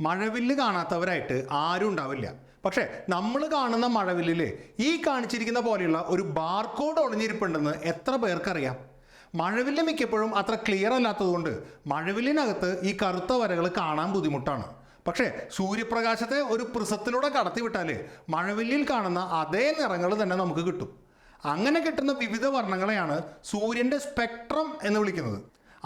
മഴവില്ല് കാണാത്തവരായിട്ട് ആരും ഉണ്ടാവില്ല. പക്ഷേ നമ്മൾ കാണുന്ന മഴവില്ലിൽ ഈ കാണിച്ചിരിക്കുന്ന പോലെയുള്ള ഒരു ബാർകോഡ് ഒളിഞ്ഞിരിപ്പുണ്ടെന്ന് എത്ര പേർക്കറിയാം? മഴവില്ല് മിക്കപ്പോഴും അത്ര ക്ലിയർ അല്ലാത്തതുകൊണ്ട് മഴവില്ലിനകത്ത് ഈ കറുത്ത വരകൾ കാണാൻ ബുദ്ധിമുട്ടാണ്. പക്ഷേ സൂര്യപ്രകാശത്തെ ഒരു പ്രിസത്തിലൂടെ കടത്തിവിട്ടാൽ മഴവില്ലിൽ കാണുന്ന അതേ നിറങ്ങൾ തന്നെ നമുക്ക് കിട്ടും. അങ്ങനെ കിട്ടുന്ന വിവിധ വർണ്ണങ്ങളെയാണ് സൂര്യൻ്റെ സ്പെക്ട്രം എന്ന് വിളിക്കുന്നത്.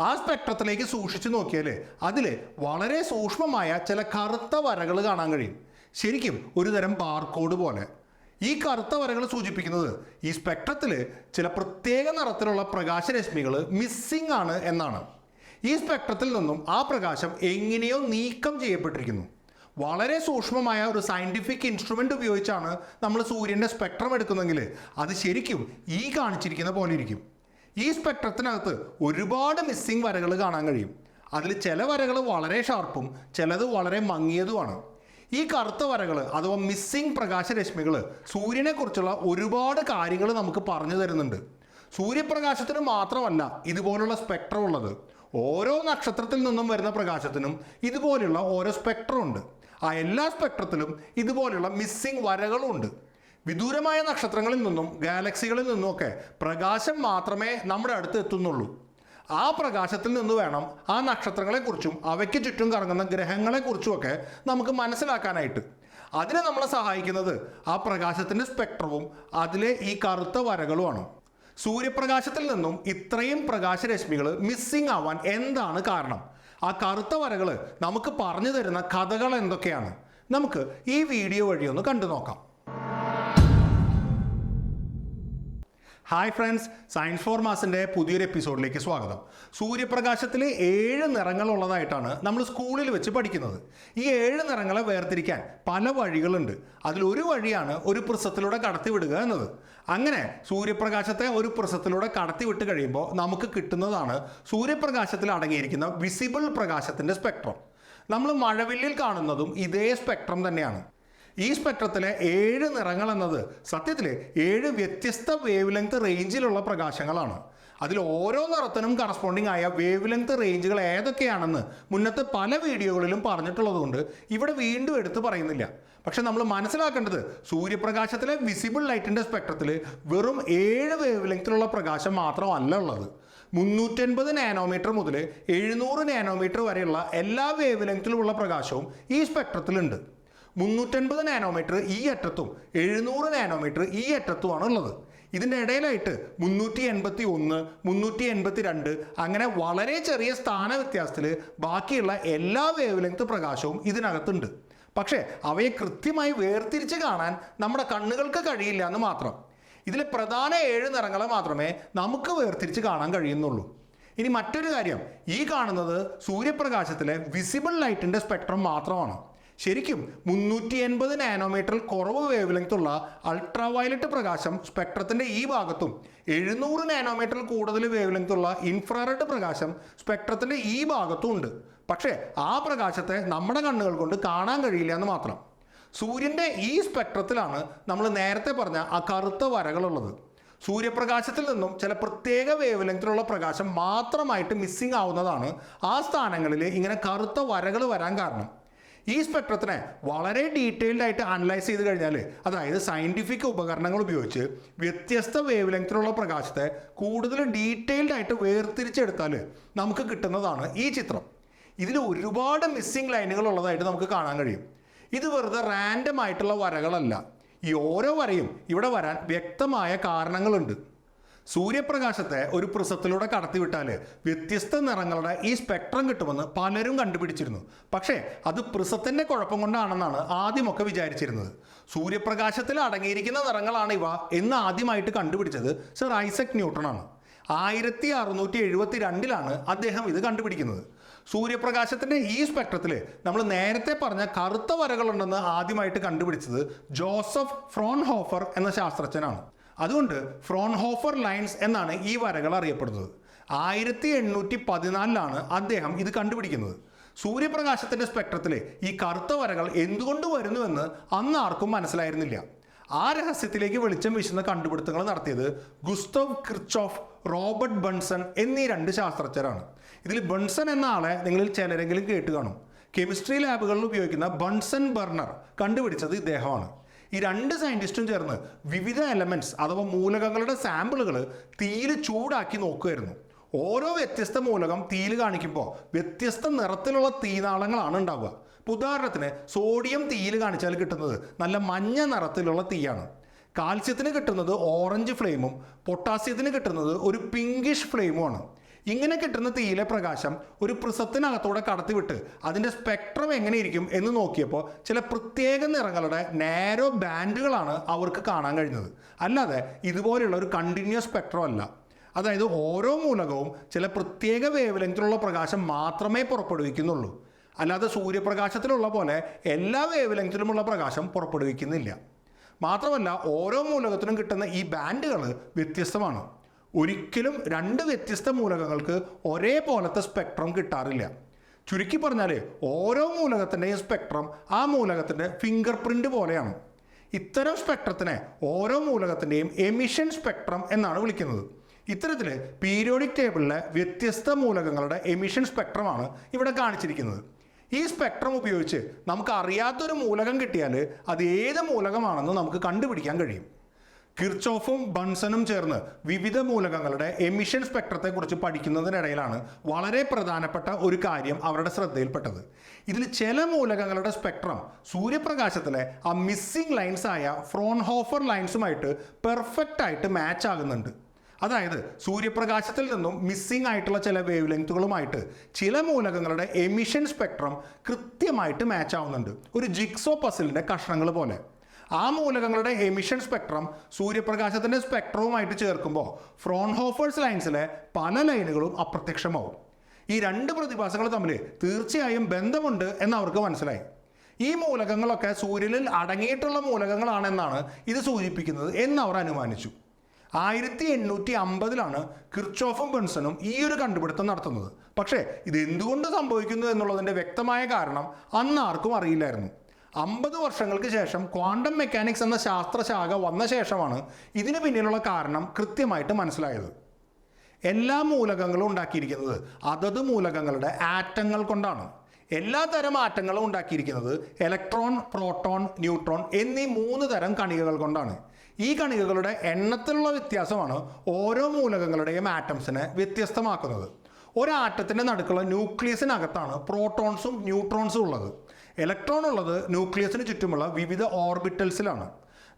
ആ സ്പെക്ട്രത്തിലേക്ക് സൂക്ഷിച്ചു നോക്കിയാൽ അതിൽ വളരെ സൂക്ഷ്മമായ ചില കറുത്ത വരകൾ കാണാൻ കഴിയും. ശരിക്കും ഒരു തരം ബാർകോഡ് പോലെ. ഈ കറുത്ത വരകൾ സൂചിപ്പിക്കുന്നത് ഈ സ്പെക്ട്രത്തിൽ ചില പ്രത്യേക നിറത്തിലുള്ള പ്രകാശരശ്മികൾ മിസ്സിംഗ് ആണ് എന്നാണ്. ഈ സ്പെക്ട്രത്തിൽ നിന്നും ആ പ്രകാശം എങ്ങനെയോ നീക്കം ചെയ്യപ്പെട്ടിരിക്കുന്നു. വളരെ സൂക്ഷ്മമായ ഒരു സയൻറ്റിഫിക് ഇൻസ്ട്രുമെൻ്റ് ഉപയോഗിച്ചാണ് നമ്മൾ സൂര്യൻ്റെ സ്പെക്ട്രം എടുക്കുന്നതെങ്കിൽ അത് ശരിക്കും ഈ കാണിച്ചിരിക്കുന്ന പോലെ ഇരിക്കും. ഈ സ്പെക്ട്രത്തിനകത്ത് ഒരുപാട് മിസ്സിംഗ് വരകൾ കാണാൻ കഴിയും. അതിൽ ചില വരകൾ വളരെ ഷാർപ്പും ചിലത് വളരെ മങ്ങിയതുമാണ്. ഈ കറുത്ത വരകൾ അഥവാ മിസ്സിംഗ് പ്രകാശരശ്മികൾ സൂര്യനെക്കുറിച്ചുള്ള ഒരുപാട് കാര്യങ്ങൾ നമുക്ക് പറഞ്ഞു തരുന്നുണ്ട്. സൂര്യപ്രകാശത്തിന് മാത്രമല്ല ഇതുപോലുള്ള സ്പെക്ട്രം ഉള്ളത്. ഓരോ നക്ഷത്രത്തിൽ നിന്നും വരുന്ന പ്രകാശത്തിനും ഇതുപോലുള്ള ഓരോ സ്പെക്ട്രം ഉണ്ട്. ആ എല്ലാ സ്പെക്ട്രത്തിലും ഇതുപോലുള്ള മിസ്സിംഗ് വരകളും ഉണ്ട്. വിദൂരമായ നക്ഷത്രങ്ങളിൽ നിന്നും ഗാലക്സികളിൽ നിന്നുമൊക്കെ പ്രകാശം മാത്രമേ നമ്മുടെ അടുത്ത് എത്തുന്നുള്ളൂ. ആ പ്രകാശത്തിൽ നിന്ന് വേണം ആ നക്ഷത്രങ്ങളെക്കുറിച്ചും അവയ്ക്ക് ചുറ്റും കറങ്ങുന്ന ഗ്രഹങ്ങളെക്കുറിച്ചുമൊക്കെ നമുക്ക് മനസ്സിലാക്കാനായിട്ട്. അതിനെ നമ്മളെ സഹായിക്കുന്നത് ആ പ്രകാശത്തിൻ്റെ സ്പെക്ട്രവും അതിലെ ഈ കറുത്ത വരകളുമാണ്. സൂര്യപ്രകാശത്തിൽ നിന്നും ഇത്രയും പ്രകാശരശ്മികൾ മിസ്സിംഗ് ആവാൻ എന്താണ് കാരണം? ആ കറുത്ത വരകൾ നമുക്ക് പറഞ്ഞു തരുന്ന കഥകൾ എന്തൊക്കെയാണ്? നമുക്ക് ഈ വീഡിയോ വഴി ഒന്ന് കണ്ടു നോക്കാം. ഹായ് ഫ്രണ്ട്സ്, സയൻസ് ഫോർ മാസിൻ്റെ പുതിയൊരു എപ്പിസോഡിലേക്ക് സ്വാഗതം. സൂര്യപ്രകാശത്തിൽ 7 നിറങ്ങളുള്ളതായിട്ടാണ് നമ്മൾ സ്കൂളിൽ വെച്ച് പഠിക്കുന്നത്. ഈ 7 നിറങ്ങളെ വേർതിരിക്കാൻ പല വഴികളുണ്ട്. അതിലൊരു വഴിയാണ് ഒരു പ്രിസത്തിലൂടെ കടത്തിവിടുക എന്നത്. അങ്ങനെ സൂര്യപ്രകാശത്തെ ഒരു പ്രിസത്തിലൂടെ കടത്തിവിട്ട് കഴിയുമ്പോൾ നമുക്ക് കിട്ടുന്നതാണ് സൂര്യപ്രകാശത്തിൽ അടങ്ങിയിരിക്കുന്ന വിസിബിൾ പ്രകാശത്തിൻ്റെ സ്പെക്ട്രം. നമ്മൾ മഴവില്ലിൽ കാണുന്നതും ഇതേ സ്പെക്ട്രം തന്നെയാണ്. ഈ സ്പെക്ട്രത്തിലെ 7 നിറങ്ങൾ എന്നത് സത്യത്തിൽ 7 വ്യത്യസ്ത വേവ് ലെങ്ത് റേഞ്ചിലുള്ള പ്രകാശങ്ങളാണ്. അതിൽ ഓരോ നിറത്തിനും കറസ്പോണ്ടിങ് ആയ വേവ് ലെങ്ത് റേഞ്ചുകൾ ഏതൊക്കെയാണെന്ന് മുന്നത്തെ പല വീഡിയോകളിലും പറഞ്ഞിട്ടുള്ളതുകൊണ്ട് ഇവിടെ വീണ്ടും എടുത്ത് പറയുന്നില്ല. പക്ഷെ നമ്മൾ മനസ്സിലാക്കേണ്ടത് സൂര്യപ്രകാശത്തിലെ വിസിബിൾ ലൈറ്റിൻ്റെ സ്പെക്ട്രത്തിൽ വെറും 7 വേവ് ലെങ്ത്തിലുള്ള പ്രകാശം മാത്രമല്ല ഉള്ളത്. 350 നാനോമീറ്റർ മുതൽ 700 നാനോമീറ്റർ വരെയുള്ള എല്ലാ വേവ് ലെങ്ത്തിലുമുള്ള പ്രകാശവും ഈ സ്പെക്ട്രത്തിലുണ്ട്. 350 നാനോമീറ്റർ ഈ അറ്റത്തും 700 നാനോമീറ്റർ ഈ അറ്റത്തുമാണ് ഉള്ളത്. ഇതിൻ്റെ ഇടയിലായിട്ട് 381, 382 അങ്ങനെ വളരെ ചെറിയ സ്ഥാന വ്യത്യാസത്തിൽ ബാക്കിയുള്ള എല്ലാ വേവ് ലെങ്ത് പ്രകാശവും ഇതിനകത്തുണ്ട്. പക്ഷേ അവയെ കൃത്യമായി വേർതിരിച്ച് കാണാൻ നമ്മുടെ കണ്ണുകൾക്ക് കഴിയില്ല എന്ന് മാത്രം. ഇതിലെ പ്രധാന 7 നിറങ്ങളെ മാത്രമേ നമുക്ക് വേർതിരിച്ച് കാണാൻ കഴിയുന്നുള്ളൂ. ഇനി മറ്റൊരു കാര്യം, ഈ കാണുന്നത് സൂര്യപ്രകാശത്തിലെ വിസിബിൾ ലൈറ്റിൻ്റെ സ്പെക്ട്രം മാത്രമാണ്. ശരിക്കും 380 നാനോമീറ്ററിൽ കുറവ് വേവ് ലെങ്ത്തുള്ള അൾട്രാ വയലറ്റ് പ്രകാശം സ്പെക്ട്രത്തിൻ്റെ ഈ ഭാഗത്തും 700 നാനോമീറ്ററിൽ കൂടുതൽ വേവ് ലെങ്ത്തുള്ള ഇൻഫ്രാറെഡ് പ്രകാശം സ്പെക്ട്രത്തിൻ്റെ ഈ ഭാഗത്തും ഉണ്ട്. പക്ഷേ ആ പ്രകാശത്തെ നമ്മുടെ കണ്ണുകൾ കൊണ്ട് കാണാൻ കഴിയില്ല എന്ന് മാത്രം. സൂര്യൻ്റെ ഈ സ്പെക്ട്രത്തിലാണ് നമ്മൾ നേരത്തെ പറഞ്ഞ ആ കറുത്ത വരകളുള്ളത്. സൂര്യപ്രകാശത്തിൽ നിന്നും ചില പ്രത്യേക വേവ് ലെങ്ത്തിലുള്ള പ്രകാശം മാത്രമായിട്ട് മിസ്സിംഗ് ആവുന്നതാണ് ആ സ്ഥാനങ്ങളിൽ ഇങ്ങനെ കറുത്ത വരകൾ വരാൻ കാരണം. ഈ സ്പെക്ട്രത്തിനെ വളരെ ഡീറ്റെയിൽഡ് ആയിട്ട് അനലൈസ് ചെയ്ത് കഴിഞ്ഞാൽ, അതായത് സയൻറ്റിഫിക് ഉപകരണങ്ങൾ ഉപയോഗിച്ച് വ്യത്യസ്ത വേവ് ലെങ്ത്തിലുള്ള പ്രകാശത്തെ കൂടുതൽ ഡീറ്റെയിൽഡ് ആയിട്ട് വേർതിരിച്ചെടുത്താൽ നമുക്ക് കിട്ടുന്നതാണ് ഈ ചിത്രം. ഇതിൽ ഒരുപാട് മിസ്സിംഗ് ലൈനുകൾ ഉള്ളതായിട്ട് നമുക്ക് കാണാൻ കഴിയും. ഇത് വെറുതെ റാൻഡം ആയിട്ടുള്ള വരകളല്ല. ഈ ഓരോ വരയും ഇവിടെ വരാൻ വ്യക്തമായ കാരണങ്ങളുണ്ട്. സൂര്യപ്രകാശത്തെ ഒരു പ്രിസത്തിലൂടെ കടത്തിവിട്ടാൽ വ്യത്യസ്ത നിറങ്ങളുടെ ഈ സ്പെക്ട്രം കിട്ടുമെന്ന് പലരും കണ്ടുപിടിച്ചിരുന്നു. പക്ഷേ അത് പ്രിസത്തിൻ്റെ കുഴപ്പം കൊണ്ടാണെന്നാണ് ആദ്യമൊക്കെ വിചാരിച്ചിരുന്നത്. സൂര്യപ്രകാശത്തിൽ അടങ്ങിയിരിക്കുന്ന നിറങ്ങളാണ് ഇവ എന്ന് ആദ്യമായിട്ട് കണ്ടുപിടിച്ചത് സർ ഐസക് ന്യൂട്ടൺ ആണ്. 1672 അദ്ദേഹം ഇത് കണ്ടുപിടിക്കുന്നത്. സൂര്യപ്രകാശത്തിൻ്റെ ഈ സ്പെക്ട്രത്തിൽ നമ്മൾ നേരത്തെ പറഞ്ഞ കറുത്ത വരകളുണ്ടെന്ന് ആദ്യമായിട്ട് കണ്ടുപിടിച്ചത് ജോസഫ് ഫ്രോൺഹോഫർ എന്ന ശാസ്ത്രജ്ഞനാണ്. അതുകൊണ്ട് ഫ്രോൺഹോഫർ ലൈൻസ് എന്നാണ് ഈ വരകൾ അറിയപ്പെടുന്നത്. 1814 അദ്ദേഹം ഇത് കണ്ടുപിടിക്കുന്നത്. സൂര്യപ്രകാശത്തിൻ്റെ സ്പെക്ട്രത്തിൽ ഈ കറുത്ത വരകൾ എന്തുകൊണ്ട് വരുന്നുവെന്ന് അന്ന് ആർക്കും മനസ്സിലായിരുന്നില്ല. ആ രഹസ്യത്തിലേക്ക് വെളിച്ചം വീശുന്ന കണ്ടുപിടുത്തങ്ങൾ നടത്തിയത് ഗുസ്തവ് കിർച്ചോഫ്, റോബർട്ട് ബൺസൺ എന്നീ 2 ശാസ്ത്രജ്ഞരാണ്. ഇതിൽ ബൺസൺ എന്ന ആളെ നിങ്ങളിൽ ചിലരെങ്കിലും കേട്ട് കാണും. കെമിസ്ട്രി ലാബുകളിൽ ഉപയോഗിക്കുന്ന ബൺസൺ ബർണർ കണ്ടുപിടിച്ചത് ഇദ്ദേഹമാണ്. ഈ രണ്ട് സയൻറ്റിസ്റ്റും ചേർന്ന് വിവിധ എലമെൻറ്റ്സ് അഥവാ മൂലകങ്ങളുടെ സാമ്പിളുകൾ തീയിൽ ചൂടാക്കി നോക്കുമായിരുന്നു. ഓരോ വ്യത്യസ്ത മൂലകം തീയിൽ കാണിക്കുമ്പോൾ വ്യത്യസ്ത നിറത്തിലുള്ള തീനാളങ്ങളാണ് ഉണ്ടാവുക. ഉദാഹരണത്തിന് സോഡിയം തീയിൽ കാണിച്ചാൽ കിട്ടുന്നത് നല്ല മഞ്ഞ നിറത്തിലുള്ള തീയാണ്. കാൽസ്യത്തിന് കിട്ടുന്നത് ഓറഞ്ച് ഫ്ലെയിമും പൊട്ടാസ്യത്തിന് കിട്ടുന്നത് ഒരു പിങ്കിഷ് ഫ്ലെയിമുമാണ്. ഇങ്ങനെ കിട്ടുന്ന തീയിലെ പ്രകാശം ഒരു പ്രിസത്തിനകത്തൂടെ കടത്തിവിട്ട് അതിൻ്റെ സ്പെക്ട്രം എങ്ങനെയിരിക്കും എന്ന് നോക്കിയപ്പോൾ ചില പ്രത്യേക നിറങ്ങളുടെ നാരോ ബാൻഡുകളാണ് അവർക്ക് കാണാൻ കഴിഞ്ഞത്. അല്ലാതെ ഇതുപോലെയുള്ള ഒരു കണ്ടിന്യൂസ് സ്പെക്ട്രം അല്ല. അതായത് ഓരോ മൂലകവും ചില പ്രത്യേക വേവ് ലെങ്തിലുള്ള പ്രകാശം മാത്രമേ പുറപ്പെടുവിക്കുന്നുള്ളൂ. അല്ലാതെ സൂര്യപ്രകാശത്തിലുള്ള പോലെ എല്ലാ വേവ് ലെങ്തിലുമുള്ള പ്രകാശം പുറപ്പെടുവിക്കുന്നില്ല. മാത്രമല്ല ഓരോ മൂലകത്തിനും കിട്ടുന്ന ഈ ബാൻഡുകൾ വ്യത്യസ്തമാണ്. ഒരിക്കലും രണ്ട് വ്യത്യസ്ത മൂലകങ്ങൾക്ക് ഒരേപോലത്തെ സ്പെക്ട്രം കിട്ടാറില്ല. ചുരുക്കി പറഞ്ഞാൽ ഓരോ മൂലകത്തിൻ്റെയും സ്പെക്ട്രം ആ മൂലകത്തിൻ്റെ ഫിംഗർ പ്രിൻ്റ് പോലെയാണ്. ഇത്തരം സ്പെക്ട്രത്തിനെ ഓരോ മൂലകത്തിൻ്റെയും എമിഷൻ സ്പെക്ട്രം എന്നാണ് വിളിക്കുന്നത്. ഇത്തരത്തിൽ പീരിയോഡിക് ടേബിളിലെ വ്യത്യസ്ത മൂലകങ്ങളുടെ എമിഷൻ സ്പെക്ട്രമാണ് ഇവിടെ കാണിച്ചിരിക്കുന്നത്. ഈ സ്പെക്ട്രം ഉപയോഗിച്ച് നമുക്ക് അറിയാത്തൊരു മൂലകം കിട്ടിയാൽ അത് ഏത് മൂലകമാണെന്ന് നമുക്ക് കണ്ടുപിടിക്കാൻ കഴിയും. കിർച്ചോഫും ബൺസണും ചേർന്ന് വിവിധ മൂലകങ്ങളുടെ എമിഷൻ സ്പെക്ട്രത്തെക്കുറിച്ച് പഠിക്കുന്നതിനിടയിലാണ് വളരെ പ്രധാനപ്പെട്ട ഒരു കാര്യം അവരുടെ ശ്രദ്ധയിൽപ്പെട്ടത്. ഇതിൽ ചില മൂലകങ്ങളുടെ സ്പെക്ട്രം സൂര്യപ്രകാശത്തിലെ ആ മിസ്സിംഗ് ലൈൻസ് ആയ ഫ്രോൺഹോഫർ ലൈൻസുമായിട്ട് പെർഫെക്റ്റ് ആയിട്ട് മാച്ച് ആകുന്നുണ്ട്. അതായത് സൂര്യപ്രകാശത്തിൽ നിന്നും മിസ്സിംഗ് ആയിട്ടുള്ള ചില വേവ് ലെങ്ത്തുകളുമായിട്ട് ചില മൂലകങ്ങളുടെ എമിഷൻ സ്പെക്ട്രം കൃത്യമായിട്ട് മാച്ച് ആവുന്നുണ്ട്. ഒരു ജിക്സോ പസിലിൻ്റെ കഷ്ണങ്ങൾ പോലെ. ആ മൂലകങ്ങളുടെ എമിഷൻ സ്പെക്ട്രം സൂര്യപ്രകാശത്തിൻ്റെ സ്പെക്ട്രവുമായിട്ട് ചേർക്കുമ്പോൾ ഫ്രോൺഹോഫേഴ്സ് ലൈൻസിലെ പല ലൈനുകളും അപ്രത്യക്ഷമാവും. ഈ രണ്ട് പ്രതിഭാസങ്ങൾ തമ്മിൽ തീർച്ചയായും ബന്ധമുണ്ട് എന്ന് അവർക്ക് മനസ്സിലായി. ഈ മൂലകങ്ങളൊക്കെ സൂര്യനിൽ അടങ്ങിയിട്ടുള്ള മൂലകങ്ങളാണെന്നാണ് ഇത് സൂചിപ്പിക്കുന്നത് എന്ന് അവർ അനുമാനിച്ചു. 1850 കിർച്ചോഫും ബൺസണും ഈ ഒരു കണ്ടുപിടുത്തം നടത്തുന്നത്. പക്ഷേ ഇത് എന്തുകൊണ്ട് സംഭവിക്കുന്നു എന്നുള്ളതിൻ്റെ വ്യക്തമായ കാരണം അന്ന് ആർക്കും അറിയില്ലായിരുന്നു. 50 വർഷങ്ങൾക്ക് ശേഷം ക്വാണ്ടം മെക്കാനിക്സ് എന്ന ശാസ്ത്രശാഖ വന്ന ശേഷമാണ് ഇതിന് പിന്നിലുള്ള കാരണം കൃത്യമായിട്ട് മനസ്സിലായത്. എല്ലാ മൂലകങ്ങളും ഉണ്ടാക്കിയിരിക്കുന്നത് അതത് മൂലകങ്ങളുടെ ആറ്റങ്ങൾ കൊണ്ടാണ്. എല്ലാ തരം ആറ്റങ്ങളും ഉണ്ടാക്കിയിരിക്കുന്നത് ഇലക്ട്രോൺ, പ്രോട്ടോൺ, ന്യൂട്രോൺ എന്നീ 3 തരം കണികകൾ കൊണ്ടാണ്. ഈ കണികകളുടെ എണ്ണത്തിലുള്ള വ്യത്യാസമാണ് ഓരോ മൂലകങ്ങളുടെയും ആറ്റംസിനെ വ്യത്യസ്തമാക്കുന്നത്. ഒരാറ്റത്തിൻ്റെ നടുക്കുള്ള ന്യൂക്ലിയസിനകത്താണ് പ്രോട്ടോൺസും ന്യൂട്രോൺസും ഉള്ളത്. ഇലക്ട്രോൺ ഉള്ളത് ന്യൂക്ലിയസിന് ചുറ്റുമുള്ള വിവിധ ഓർബിറ്റൽസിലാണ്.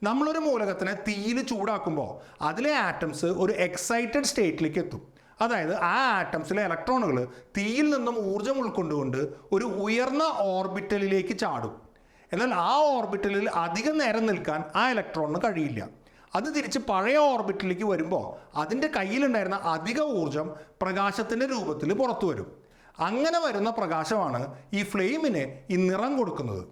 നമ്മളൊരു മൂലകത്തിനെ തീയിൽ ചൂടാക്കുമ്പോൾ അതിലെ ആറ്റംസ് ഒരു എക്സൈറ്റഡ് സ്റ്റേറ്റിലേക്ക് എത്തും. അതായത് ആ ആറ്റംസിലെ ഇലക്ട്രോണുകൾ തീയിൽ നിന്നും ഊർജ്ജം ഉൾക്കൊണ്ടുകൊണ്ട് ഒരു ഉയർന്ന ഓർബിറ്റലിലേക്ക് ചാടും. എന്നാൽ ആ ഓർബിറ്റലിൽ അധികം നേരം നിൽക്കാൻ ആ ഇലക്ട്രോണിന് കഴിയില്ല. അത് തിരിച്ച് പഴയ ഓർബിറ്റലിലേക്ക് വരുമ്പോൾ അതിൻ്റെ കയ്യിലുണ്ടായിരുന്ന അധിക ഊർജം പ്രകാശത്തിൻ്റെ രൂപത്തിൽ പുറത്തു വരും. അങ്ങനെ വരുന്ന പ്രകാശമാണ് ഈ ഫ്ലെയിമിന് ഈ നിറം കൊടുക്കുന്നത്.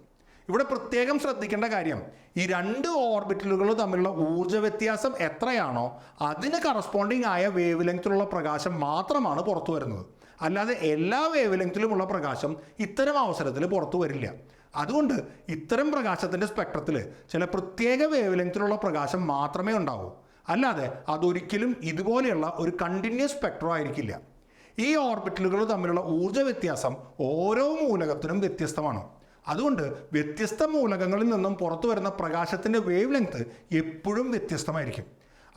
ഇവിടെ പ്രത്യേകം ശ്രദ്ധിക്കേണ്ട കാര്യം, ഈ രണ്ട് ഓർബിറ്റലുകൾ തമ്മിലുള്ള ഊർജ്ജ വ്യത്യാസം എത്രയാണോ അതിന് കറസ്പോണ്ടിങ് ആയ വേവ് ലെങ്ത്തിലുള്ള പ്രകാശം മാത്രമാണ് പുറത്തു വരുന്നത്. അല്ലാതെ എല്ലാ വേവ് ലെങ്ത്തിലുമുള്ള പ്രകാശം ഇത്തരം അവസരത്തിൽ പുറത്തു വരില്ല. അതുകൊണ്ട് ഇത്തരം പ്രകാശത്തിൻ്റെ സ്പെക്ട്രത്തിൽ ചില പ്രത്യേക വേവ് ലെങ്ത്തിലുള്ള പ്രകാശം മാത്രമേ ഉണ്ടാവൂ. അല്ലാതെ അതൊരിക്കലും ഇതുപോലെയുള്ള ഒരു കണ്ടിന്യൂസ് സ്പെക്ട്രം ആയിരിക്കില്ല. ഈ ഓർബിറ്റലുകൾ തമ്മിലുള്ള ഊർജ്ജ വ്യത്യാസം ഓരോ മൂലകത്തിനും വ്യത്യസ്തമാണ്. അതുകൊണ്ട് വ്യത്യസ്ത മൂലകങ്ങളിൽ നിന്നും പുറത്തു വരുന്ന പ്രകാശത്തിൻ്റെ വേവ് ലെങ്ത് എപ്പോഴും വ്യത്യസ്തമായിരിക്കും.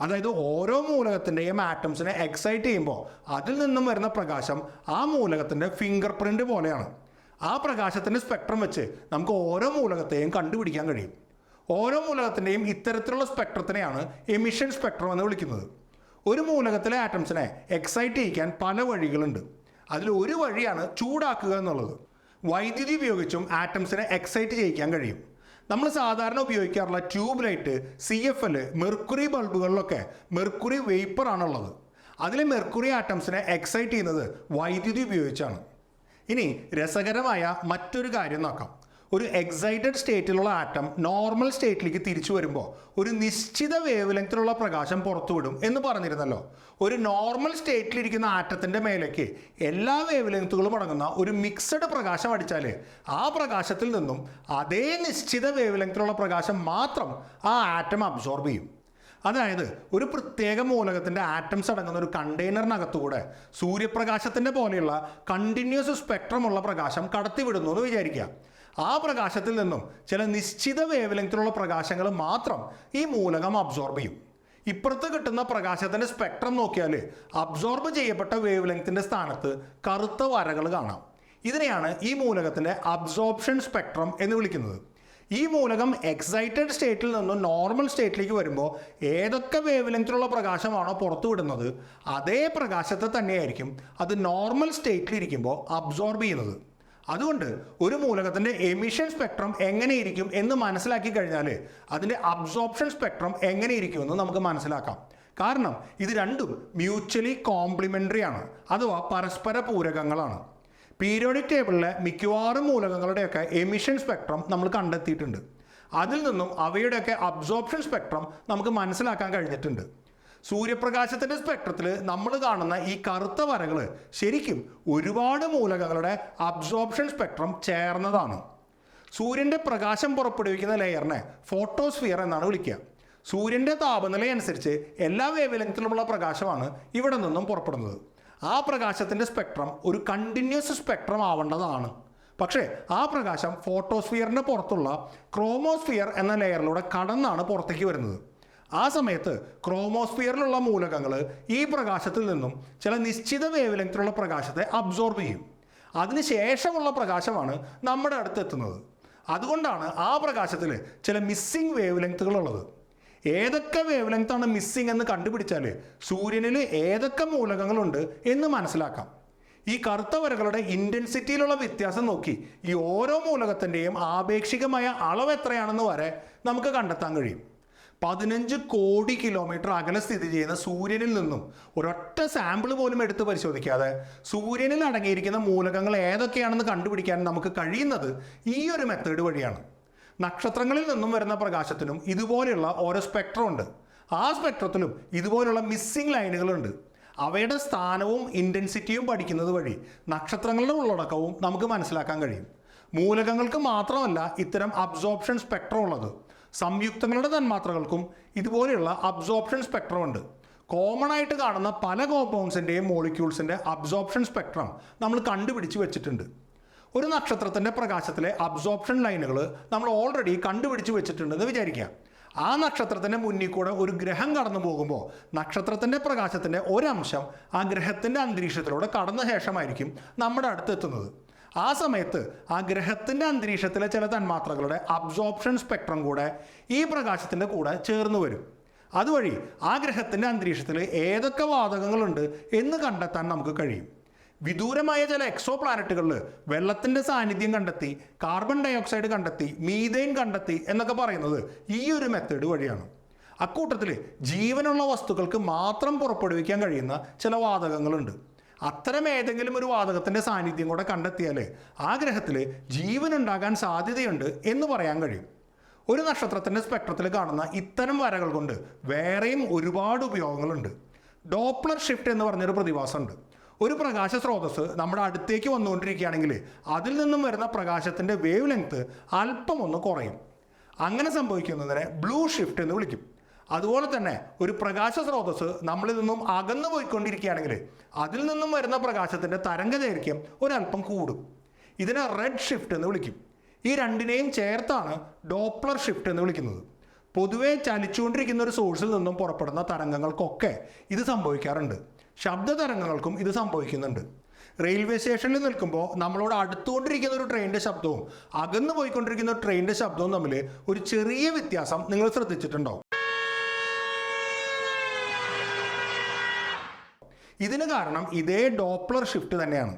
അതായത് ഓരോ മൂലകത്തിൻ്റെയും ആറ്റംസിനെ എക്സൈറ്റ് ചെയ്യുമ്പോൾ അതിൽ നിന്നും വരുന്ന പ്രകാശം ആ മൂലകത്തിൻ്റെ ഫിംഗർ പ്രിൻ്റ് പോലെയാണ്. ആ പ്രകാശത്തിൻ്റെ സ്പെക്ട്രം വെച്ച് നമുക്ക് ഓരോ മൂലകത്തെയും കണ്ടുപിടിക്കാൻ കഴിയും. ഓരോ മൂലകത്തിൻ്റെയും ഇത്തരത്തിലുള്ള സ്പെക്ട്രത്തിനെയാണ് എമിഷൻ സ്പെക്ട്രം എന്ന് വിളിക്കുന്നത്. ഒരു മൂലകത്തിലെ ആറ്റംസിനെ എക്സൈറ്റ് ചെയ്യിക്കാൻ പല വഴികളുണ്ട്. അതിൽ ഒരു വഴിയാണ് ചൂടാക്കുക എന്നുള്ളത്. വൈദ്യുതി ഉപയോഗിച്ചും ആറ്റംസിനെ എക്സൈറ്റ് ചെയ്യിക്കാൻ കഴിയും. നമ്മൾ സാധാരണ ഉപയോഗിക്കാറുള്ള ട്യൂബ് ലൈറ്റ്, CFL, മെർക്കുറി ബൾബുകളിലൊക്കെ മെർക്കുറി വേപ്പറാണുള്ളത്. അതിലെ മെർക്കുറി ആറ്റംസിനെ എക്സൈറ്റ് ചെയ്യുന്നത് വൈദ്യുതി ഉപയോഗിച്ചാണ്. ഇനി രസകരമായ മറ്റൊരു കാര്യം നോക്കാം. ഒരു എക്സൈറ്റഡ് സ്റ്റേറ്റിലുള്ള ആറ്റം നോർമൽ സ്റ്റേറ്റിലേക്ക് തിരിച്ചു വരുമ്പോൾ ഒരു നിശ്ചിത വേവ് ലെങ്ത്തിലുള്ള പ്രകാശം പുറത്തുവിടും എന്ന് പറഞ്ഞിരുന്നല്ലോ. ഒരു നോർമൽ സ്റ്റേറ്റിലിരിക്കുന്ന ആറ്റത്തിൻ്റെ മേലേക്ക് എല്ലാ വേവ് ലെങ്ത്തുകളും അടങ്ങുന്ന ഒരു മിക്സഡ് പ്രകാശം അടിച്ചാൽ ആ പ്രകാശത്തിൽ നിന്നും അതേ നിശ്ചിത വേവ് ലെങ്ത്തിലുള്ള പ്രകാശം മാത്രം ആ ആറ്റം അബ്സോർബ് ചെയ്യും. അതായത് ഒരു പ്രത്യേക മൂലകത്തിൻ്റെ ആറ്റംസ് അടങ്ങുന്ന ഒരു കണ്ടെയ്നറിനകത്തുകൂടെ സൂര്യപ്രകാശത്തിൻ്റെ പോലെയുള്ള കണ്ടിന്യൂസ് സ്പെക്ട്രമുള്ള പ്രകാശം കടത്തിവിടുന്നു എന്ന് വിചാരിക്കുക. ആ പ്രകാശത്തിൽ നിന്നും ചില നിശ്ചിത വേവ് ലെങ്തിലുള്ള പ്രകാശങ്ങൾ മാത്രം ഈ മൂലകം അബ്സോർബ് ചെയ്യും. ഇപ്പുറത്ത് കിട്ടുന്ന പ്രകാശത്തിൻ്റെ സ്പെക്ട്രം നോക്കിയാൽ അബ്സോർബ് ചെയ്യപ്പെട്ട വേവ് ലെങ്തിൻ്റെ സ്ഥാനത്ത് കറുത്ത വരകൾ കാണാം. ഇതിനെയാണ് ഈ മൂലകത്തിൻ്റെ അബ്സോർപ്ഷൻ സ്പെക്ട്രം എന്ന് വിളിക്കുന്നത്. ഈ മൂലകം എക്സൈറ്റഡ് സ്റ്റേറ്റിൽ നിന്നും നോർമൽ സ്റ്റേറ്റിലേക്ക് വരുമ്പോൾ ഏതൊക്കെ വേവ് ലെങ്തിലുള്ള പ്രകാശമാണോ പുറത്തു വിടുന്നത് അതേ പ്രകാശത്തെ തന്നെയായിരിക്കും അത് നോർമൽ സ്റ്റേറ്റിലിരിക്കുമ്പോൾ അബ്സോർബ് ചെയ്യുന്നത്. അതുകൊണ്ട് ഒരു മൂലകത്തിൻ്റെ എമിഷൻ സ്പെക്ട്രം എങ്ങനെയിരിക്കും എന്ന് മനസ്സിലാക്കി കഴിഞ്ഞാൽ അതിൻ്റെ അബ്സോർപ്ഷൻ സ്പെക്ട്രം എങ്ങനെയിരിക്കുമെന്ന് നമുക്ക് മനസ്സിലാക്കാം. കാരണം ഇത് രണ്ടും മ്യൂച്വലി കോംപ്ലിമെൻ്ററി ആണ്, അഥവാ പരസ്പര പൂരകങ്ങളാണ്. പീരിയോഡിക് ടേബിളിലെ മിക്കവാറും മൂലകങ്ങളുടെയൊക്കെ എമിഷൻ സ്പെക്ട്രം നമ്മൾ കണ്ടെത്തിയിട്ടുണ്ട്. അതിൽ നിന്നും അവയുടെയൊക്കെ അബ്സോർപ്ഷൻ സ്പെക്ട്രം നമുക്ക് മനസ്സിലാക്കാൻ കഴിഞ്ഞിട്ടുണ്ട്. സൂര്യപ്രകാശത്തിൻ്റെ സ്പെക്ട്രത്തിൽ നമ്മൾ കാണുന്ന ഈ കറുത്ത വരകൾ ശരിക്കും ഒരുപാട് മൂലകങ്ങളുടെ അബ്സോർപ്ഷൻ സ്പെക്ട്രം ചേർന്നതാണ്. സൂര്യൻ്റെ പ്രകാശം പുറപ്പെടുവിക്കുന്ന ലെയറിനെ ഫോട്ടോസ്ഫിയർ എന്നാണ് വിളിക്കുക. സൂര്യൻ്റെ താപനിലയനുസരിച്ച് എല്ലാ വേവ് ലെങ്തിലുമുള്ള പ്രകാശമാണ് ഇവിടെ നിന്നും പുറപ്പെടുന്നത്. ആ പ്രകാശത്തിൻ്റെ സ്പെക്ട്രം ഒരു കണ്ടിന്യൂസ് സ്പെക്ട്രം ആവേണ്ടതാണ്. പക്ഷേ ആ പ്രകാശം ഫോട്ടോസ്ഫിയറിൻ്റെ പുറത്തുള്ള ക്രോമോസ്ഫിയർ എന്ന ലെയറിലൂടെ കടന്നാണ് പുറത്തേക്ക് വരുന്നത്. ആ സമയത്ത് ക്രോമോസ്ഫിയറിലുള്ള മൂലകങ്ങൾ ഈ പ്രകാശത്തിൽ നിന്നും ചില നിശ്ചിത വേവ് ലെങ്തിലുള്ള പ്രകാശത്തെ അബ്സോർബ് ചെയ്യും. അതിനുശേഷമുള്ള പ്രകാശമാണ് നമ്മുടെ അടുത്ത് എത്തുന്നത്. അതുകൊണ്ടാണ് ആ പ്രകാശത്തിൽ ചില മിസ്സിംഗ് വേവ് ലെങ്തുകളുള്ളത്. ഏതൊക്കെ വേവ് ലെങ്താണ് മിസ്സിംഗ് എന്ന് കണ്ടുപിടിച്ചാൽ സൂര്യനിൽ ഏതൊക്കെ മൂലകങ്ങളുണ്ട് എന്ന് മനസ്സിലാക്കാം. ഈ കറുത്ത വരകളുടെ ഇൻറ്റൻസിറ്റിയിലുള്ള വ്യത്യാസം നോക്കി ഈ ഓരോ മൂലകത്തിൻ്റെയും ആപേക്ഷികമായ അളവ് എത്രയാണെന്ന് വരെ നമുക്ക് കണ്ടെത്താൻ കഴിയും. 15 കോടി കിലോമീറ്റർ അകലെ സ്ഥിതി ചെയ്യുന്ന സൂര്യനിൽ നിന്നും ഒരൊറ്റ സാമ്പിൾ പോലും എടുത്ത് പരിശോധിക്കാതെ സൂര്യനിൽ അടങ്ങിയിരിക്കുന്ന മൂലകങ്ങൾ ഏതൊക്കെയാണെന്ന് കണ്ടുപിടിക്കാൻ നമുക്ക് കഴിയുന്നത് ഈ ഒരു മെത്തേഡ് വഴിയാണ്. നക്ഷത്രങ്ങളിൽ നിന്നും വരുന്ന പ്രകാശത്തിനും ഇതുപോലെയുള്ള ഓരോ സ്പെക്ട്രം ഉണ്ട്. ആ സ്പെക്ട്രത്തിലും ഇതുപോലുള്ള മിസ്സിംഗ് ലൈനുകളുണ്ട്. അവയുടെ സ്ഥാനവും ഇൻറ്റൻസിറ്റിയും പഠിക്കുന്നത് വഴി നക്ഷത്രങ്ങളുടെ ഉള്ളടക്കവും നമുക്ക് മനസ്സിലാക്കാൻ കഴിയും. മൂലകങ്ങൾക്ക് മാത്രമല്ല ഇത്തരം അബ്സോർപ്ഷൻ സ്പെക്ട്രം ഉള്ളത്. സംയുക്തങ്ങളുടെ തന്മാത്രകൾക്കും ഇതുപോലെയുള്ള അബ്സോർപ്ഷൻ സ്പെക്ട്രം ഉണ്ട്. കോമൺ ആയിട്ട് കാണുന്ന പല കോമ്പൗണ്ട്സിൻ്റെയും മോളിക്യൂൾസിൻ്റെ അബ്സോർപ്ഷൻ സ്പെക്ട്രം നമ്മൾ കണ്ടുപിടിച്ച് വെച്ചിട്ടുണ്ട്. ഒരു നക്ഷത്രത്തിൻ്റെ പ്രകാശത്തിലെ അബ്സോർപ്ഷൻ ലൈനുകൾ നമ്മൾ ഓൾറെഡി കണ്ടുപിടിച്ച് വെച്ചിട്ടുണ്ടെന്ന് വിചാരിക്കാം. ആ നക്ഷത്രത്തിൻ്റെ മുന്നിൽ കൂടെ ഒരു ഗ്രഹം കടന്നു പോകുമ്പോൾ നക്ഷത്രത്തിൻ്റെ പ്രകാശത്തിൻ്റെ ഒരംശം ആ ഗ്രഹത്തിൻ്റെ അന്തരീക്ഷത്തിലൂടെ കടന്ന ശേഷമായിരിക്കും നമ്മുടെ അടുത്തെത്തുന്നത്. ആ സമയത്ത് ആ ഗ്രഹത്തിൻ്റെ അന്തരീക്ഷത്തിലെ ചില തന്മാത്രകളുടെ അബ്സോർപ്ഷൻ സ്പെക്ട്രം കൂടെ ഈ പ്രകാശത്തിൻ്റെ കൂടെ ചേർന്ന് വരും. അതുവഴി ആ ഗ്രഹത്തിൻ്റെ അന്തരീക്ഷത്തിൽ ഏതൊക്കെ വാതകങ്ങളുണ്ട് എന്ന് കണ്ടെത്താൻ നമുക്ക് കഴിയും. വിദൂരമായ ചില എക്സോ പ്ലാനറ്റുകളിൽ വെള്ളത്തിൻ്റെ സാന്നിധ്യം കണ്ടെത്തി, കാർബൺ ഡയോക്സൈഡ് കണ്ടെത്തി, മീഥേൻ കണ്ടെത്തി എന്നൊക്കെ പറയുന്നത് ഈ ഒരു മെത്തേഡ് വഴിയാണ്. അക്കൂട്ടത്തിൽ ജീവനുള്ള വസ്തുക്കൾക്ക് മാത്രം പുറപ്പെടുവിക്കാൻ കഴിയുന്ന ചില വാതകങ്ങളുണ്ട്. അത്തരം ഏതെങ്കിലും ഒരു വാതകത്തിൻ്റെ സാന്നിധ്യം കൂടെ കണ്ടെത്തിയാൽ ആ ഗ്രഹത്തിൽ ജീവനുണ്ടാകാൻ സാധ്യതയുണ്ട് എന്ന് പറയാൻ കഴിയും. ഒരു നക്ഷത്രത്തിൻ്റെ സ്പെക്ട്രത്തിൽ കാണുന്ന ഇത്തരം വരകൾ കൊണ്ട് വേറെയും ഒരുപാട് ഉപയോഗങ്ങളുണ്ട്. ഡോപ്ലർ ഷിഫ്റ്റ് എന്ന് പറഞ്ഞൊരു പ്രതിഭാസമുണ്ട്. ഒരു പ്രകാശ സ്രോതസ്സ് നമ്മുടെ അടുത്തേക്ക് വന്നുകൊണ്ടിരിക്കുകയാണെങ്കിൽ അതിൽ നിന്നും വരുന്ന പ്രകാശത്തിൻ്റെ വേവ് ലെങ്ത് അല്പം ഒന്ന് കുറയും. അങ്ങനെ സംഭവിക്കുന്നതിനെ ബ്ലൂ ഷിഫ്റ്റ് എന്ന് വിളിക്കും. അതുപോലെ തന്നെ ഒരു പ്രകാശ സ്രോതസ്സ് നമ്മളിൽ നിന്നും അകന്നു പോയിക്കൊണ്ടിരിക്കുകയാണെങ്കിൽ അതിൽ നിന്നും വരുന്ന പ്രകാശത്തിൻ്റെ തരംഗദൈർഘ്യം ഒരല്പം കൂടും. ഇതിനെ റെഡ് ഷിഫ്റ്റ് എന്ന് വിളിക്കും. ഈ രണ്ടിനെയും ചേർത്താണ് ഡോപ്ലർ ഷിഫ്റ്റ് എന്ന് വിളിക്കുന്നത്. പൊതുവെ ചലിച്ചുകൊണ്ടിരിക്കുന്ന ഒരു സോഴ്സിൽ നിന്നും പുറപ്പെടുന്ന തരംഗങ്ങൾക്കൊക്കെ ഇത് സംഭവിക്കാറുണ്ട്. ശബ്ദ തരംഗങ്ങൾക്കും ഇത് സംഭവിക്കുന്നുണ്ട്. റെയിൽവേ സ്റ്റേഷനിൽ നിൽക്കുമ്പോൾ നമ്മളോട് അടുത്തുകൊണ്ടിരിക്കുന്ന ഒരു ട്രെയിനിൻ്റെ ശബ്ദവും അകന്നു പോയിക്കൊണ്ടിരിക്കുന്ന ഒരു ട്രെയിനിൻ്റെ ശബ്ദവും തമ്മിൽ ഒരു ചെറിയ വ്യത്യാസം നിങ്ങൾ ശ്രദ്ധിച്ചിട്ടുണ്ടാവും. ഇതിന് കാരണം ഇതേ ഡോപ്ലർ ഷിഫ്റ്റ് തന്നെയാണ്.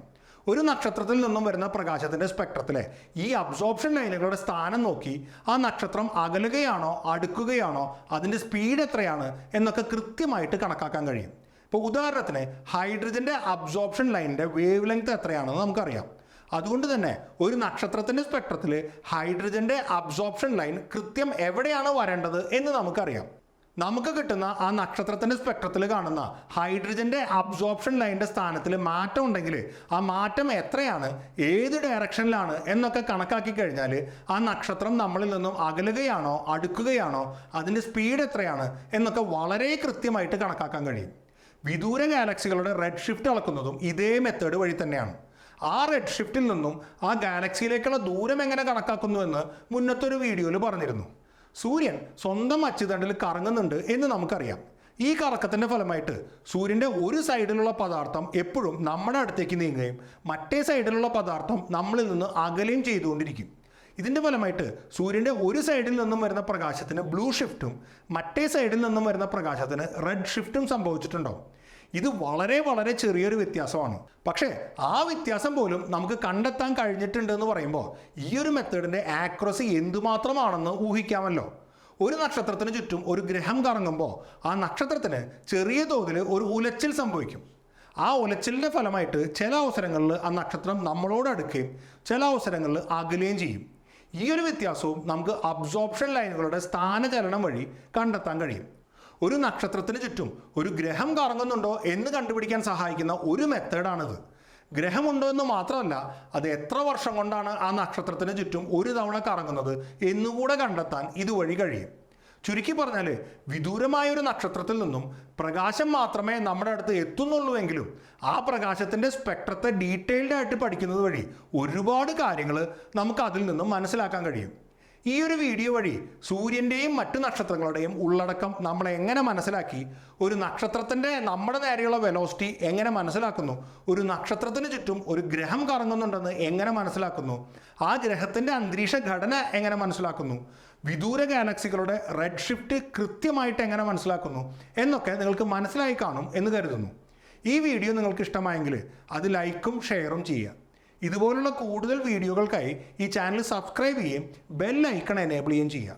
ഒരു നക്ഷത്രത്തിൽ നിന്നും വരുന്ന പ്രകാശത്തിൻ്റെ സ്പെക്ട്രത്തിലെ ഈ അബ്സോർപ്ഷൻ ലൈനുകളുടെ സ്ഥാനം നോക്കി ആ നക്ഷത്രം അകലുകയാണോ അടുക്കുകയാണോ അതിൻ്റെ സ്പീഡ് എത്രയാണ് എന്നൊക്കെ കൃത്യമായിട്ട് കണക്കാക്കാൻ കഴിയും. ഇപ്പോൾ ഉദാഹരണത്തിന് ഹൈഡ്രജൻ്റെ അബ്സോർപ്ഷൻ ലൈനിൻ്റെ വേവ് ലെങ്ത് എത്രയാണെന്ന് നമുക്കറിയാം. അതുകൊണ്ട് തന്നെ ഒരു നക്ഷത്രത്തിൻ്റെ സ്പെക്ട്രത്തിൽ ഹൈഡ്രജൻ്റെ അബ്സോർപ്ഷൻ ലൈൻ കൃത്യം എവിടെയാണ് വരേണ്ടത് എന്ന് നമുക്കറിയാം. നമുക്ക് കിട്ടുന്ന ആ നക്ഷത്രത്തിൻ്റെ സ്പെക്ട്രത്തിൽ കാണുന്ന ഹൈഡ്രജൻ്റെ അബ്സോർപ്ഷൻ ലൈനിൻ്റെ സ്ഥാനത്തിൽ മാറ്റം ഉണ്ടെങ്കിൽ ആ മാറ്റം എത്രയാണ്, ഏത് ഡയറക്ഷനിലാണ് എന്നൊക്കെ കണക്കാക്കി കഴിഞ്ഞാൽ ആ നക്ഷത്രം നമ്മളിൽ നിന്നും അകലുകയാണോ അടുക്കുകയാണോ, അതിൻ്റെ സ്പീഡ് എത്രയാണ് എന്നൊക്കെ വളരെ കൃത്യമായിട്ട് കണക്കാക്കാൻ കഴിയും. വിദൂര ഗാലക്സികളുടെ റെഡ് ഷിഫ്റ്റ് അളക്കുന്നതും ഇതേ മെത്തേഡ് വഴി തന്നെയാണ്. ആ റെഡ് ഷിഫ്റ്റിൽ നിന്നും ആ ഗാലക്സിയിലേക്കുള്ള ദൂരം എങ്ങനെ കണക്കാക്കുന്നുവെന്ന് മുന്നത്തൊരു വീഡിയോയിൽ പറഞ്ഞിരുന്നു. സൂര്യൻ സ്വന്തം അച്ചുതണ്ടിൽ കറങ്ങുന്നുണ്ട് എന്ന് നമുക്കറിയാം. ഈ കറക്കത്തിൻ്റെ ഫലമായിട്ട് സൂര്യൻ്റെ ഒരു സൈഡിലുള്ള പദാർത്ഥം എപ്പോഴും നമ്മുടെ അടുത്തേക്ക് നീങ്ങുകയും മറ്റേ സൈഡിലുള്ള പദാർത്ഥം നമ്മളിൽ നിന്ന് അകലുകയും ചെയ്തുകൊണ്ടിരിക്കും. ഇതിൻ്റെ ഫലമായിട്ട് സൂര്യൻ്റെ ഒരു സൈഡിൽ നിന്നും വരുന്ന പ്രകാശത്തിന് ബ്ലൂ ഷിഫ്റ്റും മറ്റേ സൈഡിൽ നിന്നും വരുന്ന പ്രകാശത്തിന് റെഡ് ഷിഫ്റ്റും സംഭവിച്ചിട്ടുണ്ടാവും. ഇത് വളരെ വളരെ ചെറിയൊരു വ്യത്യാസമാണ്. പക്ഷേ ആ വ്യത്യാസം പോലും നമുക്ക് കണ്ടെത്താൻ കഴിഞ്ഞിട്ടുണ്ട് എന്ന് പറയുമ്പോൾ ഈ ഒരു മെത്തേഡിൻ്റെ ആക്യുറസി എന്തുമാത്രമാണെന്ന് ഊഹിക്കാമല്ലോ. ഒരു നക്ഷത്രത്തിന് ചുറ്റും ഒരു ഗ്രഹം കറങ്ങുമ്പോൾ ആ നക്ഷത്രത്തിന് ചെറിയ തോതിൽ ഒരു ഉലച്ചിൽ സംഭവിക്കും. ആ ഉലച്ചിലിൻ്റെ ഫലമായിട്ട് ചില അവസരങ്ങളിൽ ആ നക്ഷത്രം നമ്മളോട് അടുക്കുകയും ചില അവസരങ്ങളിൽ അകലുകയും ചെയ്യും. ഈ ഒരു വ്യത്യാസവും നമുക്ക് അബ്സോർപ്ഷൻ ലൈനുകളുടെ സ്ഥാനചലനം വഴി കണ്ടെത്താൻ കഴിയും. ഒരു നക്ഷത്രത്തിന് ചുറ്റും ഒരു ഗ്രഹം കറങ്ങുന്നുണ്ടോ എന്ന് കണ്ടുപിടിക്കാൻ സഹായിക്കുന്ന ഒരു മെത്തേഡാണിത്. ഗ്രഹമുണ്ടോ എന്ന് മാത്രമല്ല, അത് എത്ര വർഷം കൊണ്ടാണ് ആ നക്ഷത്രത്തിന് ചുറ്റും ഒരു തവണ കറങ്ങുന്നത് എന്നുകൂടെ കണ്ടെത്താൻ ഇതുവഴി കഴിയും. ചുരുക്കി പറഞ്ഞാൽ വിദൂരമായ ഒരു നക്ഷത്രത്തിൽ നിന്നും പ്രകാശം മാത്രമേ നമ്മുടെ അടുത്ത് എത്തുന്നുള്ളൂവെങ്കിലും ആ പ്രകാശത്തിൻ്റെ സ്പെക്ട്രത്തെ ഡീറ്റെയിൽഡ് ആയിട്ട് പഠിക്കുന്നത് വഴി ഒരുപാട് കാര്യങ്ങൾ നമുക്ക് അതിൽ നിന്നും മനസ്സിലാക്കാൻ കഴിയും. ഈ ഒരു വീഡിയോ വഴി സൂര്യൻ്റെയും മറ്റു നക്ഷത്രങ്ങളുടെയും ഉള്ളടക്കം നമ്മൾ എങ്ങനെ മനസ്സിലാക്കി, ഒരു നക്ഷത്രത്തിൻ്റെ നമ്മുടെ നേരെയുള്ള വെലോസിറ്റി എങ്ങനെ മനസ്സിലാക്കുന്നു, ഒരു നക്ഷത്രത്തിന് ചുറ്റും ഒരു ഗ്രഹം കറങ്ങുന്നുണ്ടെന്ന് എങ്ങനെ മനസ്സിലാക്കുന്നു, ആ ഗ്രഹത്തിൻ്റെ അന്തരീക്ഷ ഘടന എങ്ങനെ മനസ്സിലാക്കുന്നു, വിദൂര ഗാലക്സികളുടെ റെഡ് ഷിഫ്റ്റ് കൃത്യമായിട്ട് എങ്ങനെ മനസ്സിലാക്കുന്നു എന്നൊക്കെ നിങ്ങൾക്ക് മനസ്സിലായി കാണും എന്ന് കരുതുന്നു. ഈ വീഡിയോ നിങ്ങൾക്ക് ഇഷ്ടമായെങ്കിൽ അത് ലൈക്കും ഷെയറും ചെയ്യുക. ഇതുപോലുള്ള കൂടുതൽ വീഡിയോകൾക്കായി ഈ ചാനൽ സബ്സ്ക്രൈബ് ചെയ്യുകയും ബെൽ ഐക്കൺ എനേബിൾ ചെയ്യുകയും ചെയ്യുക.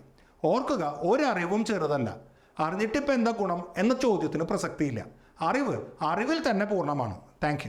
ഓർക്കുക, ഒരറിവും ചെറുതല്ല. അറിഞ്ഞിട്ടിപ്പോൾ എന്താ ഗുണം എന്ന ചോദ്യത്തിന് പ്രസക്തിയില്ല. അറിവിൽ തന്നെ പൂർണ്ണമാണ്. താങ്ക്